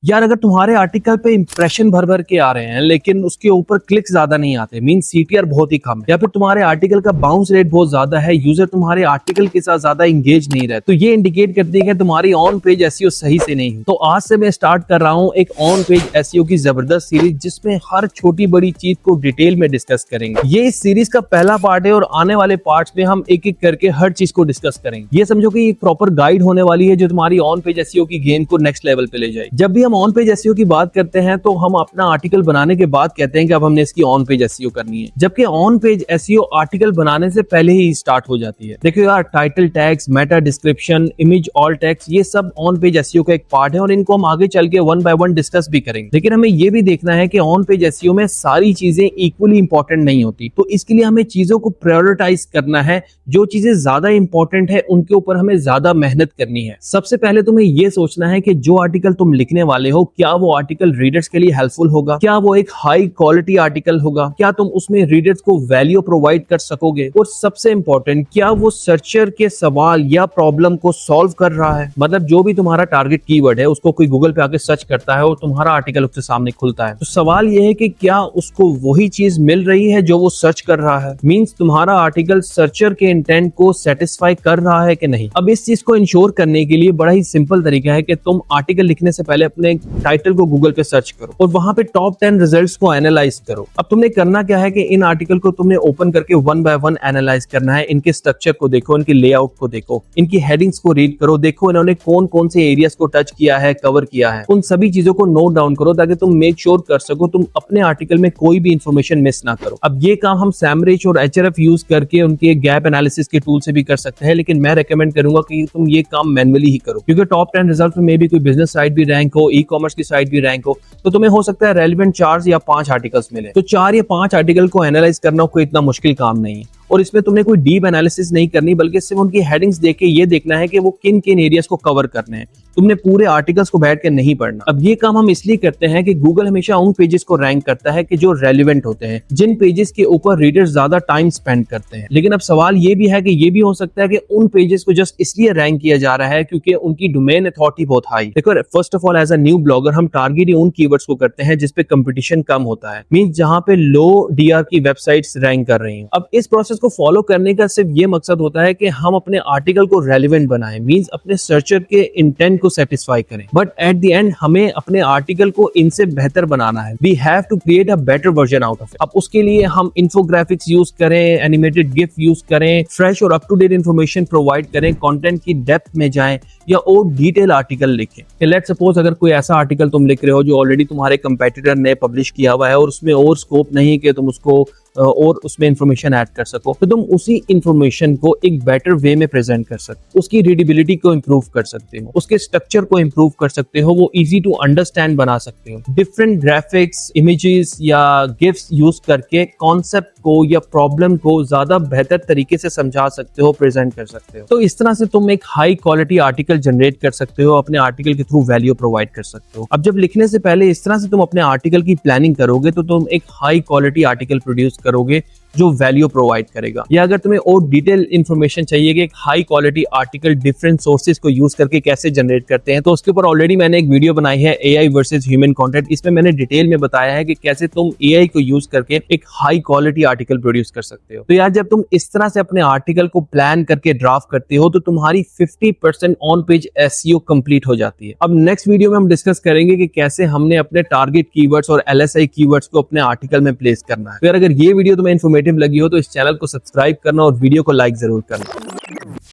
यार अगर तुम्हारे आर्टिकल पे इंप्रेशन भर भर के आ रहे हैं लेकिन उसके ऊपर क्लिक ज्यादा नहीं आते, मीन सीटीआर बहुत ही कम है, या फिर तुम्हारे आर्टिकल का बाउंस रेट बहुत ज्यादा है, यूजर तुम्हारे आर्टिकल के साथ ज्यादा इंगेज नहीं रहे, तो ये इंडिकेट करती है कि तुम्हारी ऑन पेज एसईओ सही से नहीं है। तो आज से मैं स्टार्ट कर रहा हूँ एक ऑन पेज एसईओ की जबरदस्त सीरीज, जिसमें हर छोटी बड़ी चीज को डिटेल में डिस्कस करेंगे। ये इस सीरीज का पहला पार्ट है और आने वाले पार्ट्स में हम एक एक करके हर चीज को डिस्कस करेंगे। ये समझो कि एक प्रॉपर गाइड होने वाली है जो तुम्हारी ऑन पेज एसईओ की गेम को नेक्स्ट लेवल पे ले जाए। जब भी हम ऑन पेज एसईओ की बात करते हैं तो हम अपना आर्टिकल बनाने के बाद कहते हैं कि अब हमने इसकी ऑन पेज एसईओ करनी है, जबकि ऑन पेज एसईओ आर्टिकल बनाने से पहले ही स्टार्ट हो जाती है। देखो यार, title tags, Meta description, image all tags, ये सब ऑन पेज एसईओ का एक पार्ट है और इनको हम आगे चल के वन बाय वन डिस्कस भी करेंगे। लेकिन हमें ये भी देखना है कि ऑन पेज एसईओ में सारी चीजें इक्वली इंपॉर्टेंट नहीं होती, तो इसके लिए हमें चीजों को प्रायोरिटाइज करना है। जो चीजें ज्यादा इंपॉर्टेंट है उनके ऊपर हमें ज्यादा मेहनत करनी है। सबसे पहले तुम्हें यह सोचना है कि जो आर्टिकल तुम लिखने वाले हो, क्या वो आर्टिकल रीडर्स के लिए हेल्पफुल होगा, क्या वो एक हाई क्वालिटी आर्टिकल होगा, क्या तुम उसमें रीडर्स को वैल्यू प्रोवाइड कर सकोगे, और सबसे इंपॉर्टेंट, क्या वो सर्चर के सवाल या प्रॉब्लम को सॉल्व कर रहा है। मतलब जो भी तुम्हारा टारगेट कीवर्ड है उसको कोई गूगल पे आके सर्च करता है और तुम्हारा आर्टिकल उसके सामने खुलता है, तो सवाल ये है कि क्या उसको वही चीज मिल रही है जो वो सर्च कर रहा है। मींस तुम्हारा आर्टिकल सर्चर के इंटेंट को सेटिस्फाई कर रहा है कि नहीं। अब इस चीज को इंश्योर करने के लिए बड़ा ही सिंपल तरीका है कि तुम आर्टिकल लिखने से पहले अपने टाइटल को गूगल पे सर्च करो और वहां पे टॉप 10 रिजल्ट्स को एनालाइज करो। अब तुमने करना क्या है कि इन आर्टिकल को तुमने ओपन करके वन बाय वन एनालाइज करना है। इनके स्ट्रक्चर को देखो, इनके लेआउट को देखो, इनकी हेडिंग्स को रीड करो, देखो इन्होंने कौन कौन से एरियाज को टच किया है, कवर किया है। उन सभी चीजों को नोट डाउन करो ताकि तुम मेक श्योर कर सको तुम अपने आर्टिकल में कोई भी इंफॉर्मेशन मिस ना करो। अब ये काम हम सैमरिच और एचआरएफ यूज करके उनके गैप एनालिसिस के टूल से भी कर सकते हैं, लेकिन मैं रेकमेंड करूंगा कि तुम ये काम मैनुअली ही करो, क्योंकि टॉप 10 रिजल्ट में भी कोई बिजनेस साइट भी रैंक हो, ई कॉमर्स की साइट भी रैंक हो, तो तुम्हें हो सकता है रेलेवेंट 4 या 5 आर्टिकल्स मिले। तो 4 या 5 आर्टिकल को एनालाइज करना कोई इतना मुश्किल काम नहीं है और इसमें तुमने कोई डीप एनालिसिस नहीं करनी, बल्कि सिर्फ उनकी हेडिंग्स देख के ये देखना है कि वो किन किन एरियाज को कवर करने हैं। तुमने पूरे आर्टिकल्स को बैठ के नहीं पढ़ना। अब ये काम हम इसलिए करते हैं कि गूगल हमेशा उन पेजेस को रैंक करता है कि जो रेलिवेंट होते हैं, जिन पेजेस के ऊपर रीडर्स ज्यादा टाइम स्पेंड करते हैं। लेकिन अब सवाल ये भी है कि ये भी हो सकता है कि उन पेजेस को जस्ट इसलिए रैंक किया जा रहा है क्योंकि उनकी डोमेन अथॉरिटी बहुत हाई। देखो, first of all as a new blogger हम टारगेट ही उन कीवर्ड्स को करते हैं जिसपे कंपटीशन कम होता है, मींस जहां पे लो डीआर की वेबसाइट्स रैंक कर रही हैं। अब इस प्रोसेस को फॉलो करने का सिर्फ ये मकसद होता है कि हम अपने आर्टिकल को रेलिवेंट बनाएं, मींस अपने सर्चर के इंटेंट को सेटिस्फाई करें। बट एट द एंड हमें अपने आर्टिकल को इनसे बेहतर बनाना है। We have to create a better version out of it. अब उसके लिए हम इन्फोग्राफिक्स यूज करें, एनिमेटेड गिफ यूज करें, फ्रेश और up to date information provide करें, कंटेंट की डेप्थ में जाएं या और डिटेल आर्टिकल लिखें। लेट सपोज अगर कोई ऐसा आर्टिकल तुम लिख रहे हो जो ऑलरेडी तुम्हारे कंपेटिटर ने पब्लिश किया हुआ है और उसमें और स्कोप नहीं कि तुम उसको और उसमें इंफॉर्मेशन ऐड कर सको, तो तुम उसी इंफॉर्मेशन को एक बेटर वे में प्रेजेंट कर सकते हो, उसकी रीडेबिलिटी को इंप्रूव कर सकते हो, उसके स्ट्रक्चर को इंप्रूव कर सकते हो, वो इजी टू अंडरस्टैंड बना सकते हो। डिफरेंट ग्राफिक्स, इमेजेस या गिफ्स यूज करके कॉन्सेप्ट को या प्रॉब्लम को ज्यादा बेहतर तरीके से समझा सकते हो, प्रेजेंट कर सकते हो। तो इस तरह से तुम एक हाई क्वालिटी आर्टिकल जनरेट कर सकते हो, अपने आर्टिकल के थ्रू वैल्यू प्रोवाइड कर सकते हो। अब जब लिखने से पहले इस तरह से तुम अपने आर्टिकल की प्लानिंग करोगे तो तुम एक हाई क्वालिटी आर्टिकल प्रोड्यूस करोगे जो वैल्यू प्रोवाइड करेगा। या अगर तुम्हें और डिटेल इंफॉर्मेशन चाहिए कि एक high quality article different sources को यूज करके कैसे जनरेट करते हैं, तो उसके ऊपर ऑलरेडी मैंने एक वीडियो बनाई है, एआई वर्सेस ह्यूमन कंटेंट। इसमें मैंने डिटेल में बताया है कि कैसे तुम एआई को यूज करके एक हाई क्वालिटी आर्टिकल प्रोड्यूस कर सकते हो। तो यार, जब तुम इस तरह से अपने आर्टिकल को प्लान करके ड्राफ्ट करते हो तो तुम्हारी 50% ऑन पेज एसईओ कंप्लीट हो जाती है। अब नेक्स्ट वीडियो में हम डिस्कस करेंगे कि कैसे हमने अपने टारगेट कीवर्ड्स और एलएसआई कीवर्ड्स को अपने आर्टिकल में प्लेस करना है। तो यार, अगर ये वीडियो तुम्हें इन्फॉर्मेटिव लगी हो तो इस चैनल को सब्सक्राइब करना और वीडियो को लाइक जरूर करना।